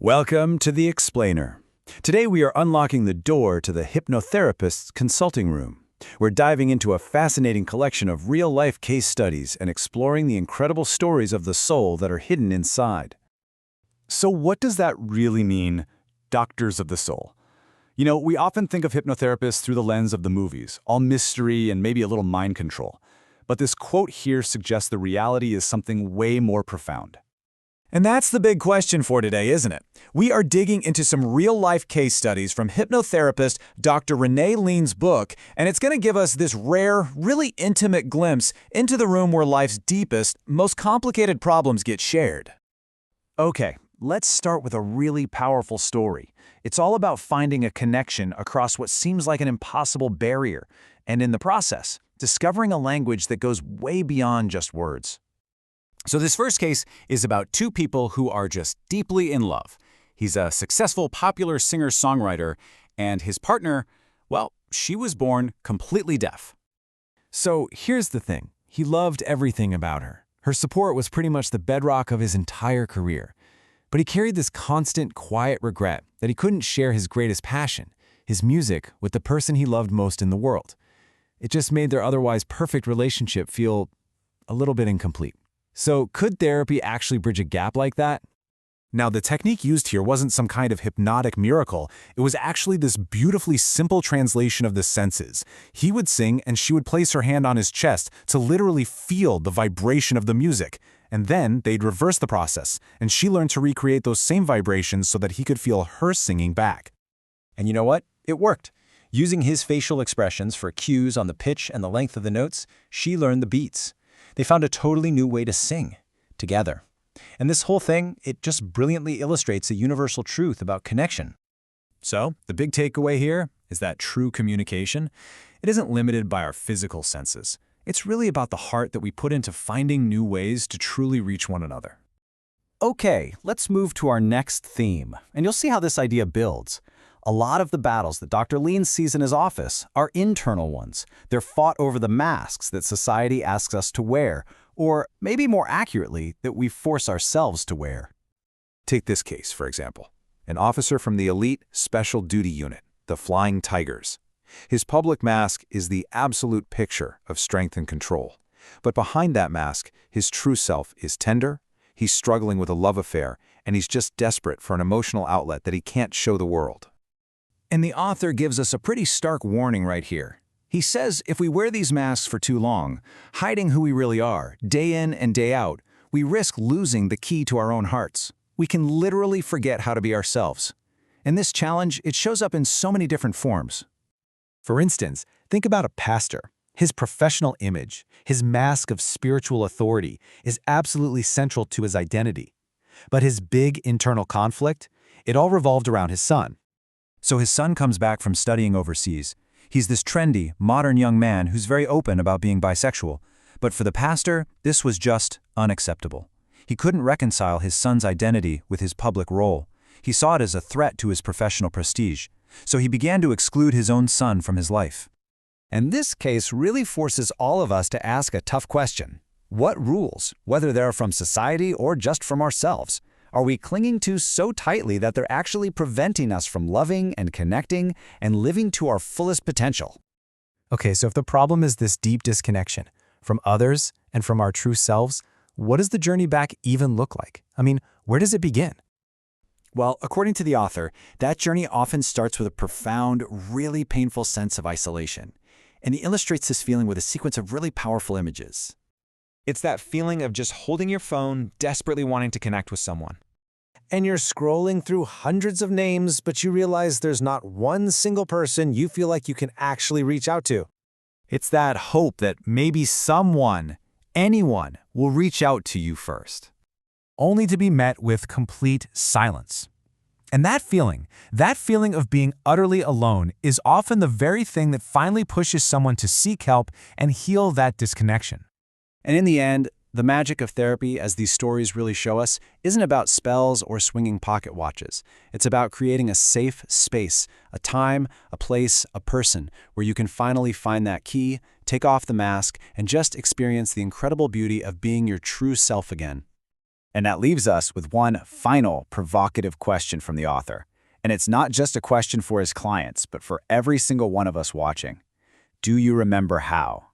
Welcome to The Explainer. Today we are unlocking the door to the Hypnotherapist's consulting room. We're diving into a fascinating collection of real-life case studies and exploring the incredible stories of the soul that are hidden inside. So what does that really mean, doctors of the soul? You know, we often think of hypnotherapists through the lens of the movies, all mystery and maybe a little mind control. But this quote here suggests the reality is something way more profound. And that's the big question for today, isn't it? We are digging into some real-life case studies from hypnotherapist Dr. Renee Lean's book, and it's going to give us this rare, really intimate glimpse into the room where life's deepest, most complicated problems get shared. Okay, let's start with a really powerful story. It's all about finding a connection across what seems like an impossible barrier, and in the process, discovering a language that goes way beyond just words. So this first case is about two people who are just deeply in love. He's a successful, popular singer-songwriter, and his partner, well, she was born completely deaf. So here's the thing. He loved everything about her. Her support was pretty much the bedrock of his entire career. But he carried this constant, quiet regret that he couldn't share his greatest passion, his music, with the person he loved most in the world. It just made their otherwise perfect relationship feel a little bit incomplete. So could therapy actually bridge a gap like that? Now, the technique used here wasn't some kind of hypnotic miracle. It was actually this beautifully simple translation of the senses. He would sing and she would place her hand on his chest to literally feel the vibration of the music. And then they'd reverse the process, and she learned to recreate those same vibrations so that he could feel her singing back. And you know what? It worked. Using his facial expressions for cues on the pitch and the length of the notes, she learned the beats. They found a totally new way to sing together. And this whole thing, it just brilliantly illustrates a universal truth about connection. So, the big takeaway here is that true communication, it isn't limited by our physical senses. It's really about the heart that we put into finding new ways to truly reach one another. Okay, let's move to our next theme, and you'll see how this idea builds. A lot of the battles that Dr. Lean sees in his office are internal ones. They're fought over the masks that society asks us to wear, or maybe more accurately, that we force ourselves to wear. Take this case, for example. An officer from the elite Special Duty Unit, the Flying Tigers. His public mask is the absolute picture of strength and control. But behind that mask, his true self is tender, he's struggling with a love affair, and he's just desperate for an emotional outlet that he can't show the world. And the author gives us a pretty stark warning right here. He says if we wear these masks for too long, hiding who we really are, day in and day out, we risk losing the key to our own hearts. We can literally forget how to be ourselves. And this challenge, it shows up in so many different forms. For instance, think about a pastor. His professional image, his mask of spiritual authority, is absolutely central to his identity. But his big internal conflict, it all revolved around his son. So his son comes back from studying overseas. He's this trendy, modern young man who's very open about being bisexual. But for the pastor, this was just unacceptable. He couldn't reconcile his son's identity with his public role. He saw it as a threat to his professional prestige. So he began to exclude his own son from his life. And this case really forces all of us to ask a tough question. What rules, whether they're from society or just from ourselves, are we clinging to so tightly that they're actually preventing us from loving and connecting and living to our fullest potential? Okay, so if the problem is this deep disconnection from others and from our true selves, what does the journey back even look like? I mean, where does it begin? Well, according to the author, that journey often starts with a profound, really painful sense of isolation. And he illustrates this feeling with a sequence of really powerful images. It's that feeling of just holding your phone, desperately wanting to connect with someone. And you're scrolling through hundreds of names, but you realize there's not one single person you feel like you can actually reach out to. It's that hope that maybe someone, anyone, will reach out to you first. Only to be met with complete silence. And that feeling of being utterly alone is often the very thing that finally pushes someone to seek help and heal that disconnection. And in the end, the magic of therapy, as these stories really show us, isn't about spells or swinging pocket watches. It's about creating a safe space, a time, a place, a person, where you can finally find that key, take off the mask, and just experience the incredible beauty of being your true self again. And that leaves us with one final provocative question from the author. And it's not just a question for his clients, but for every single one of us watching. Do you remember how?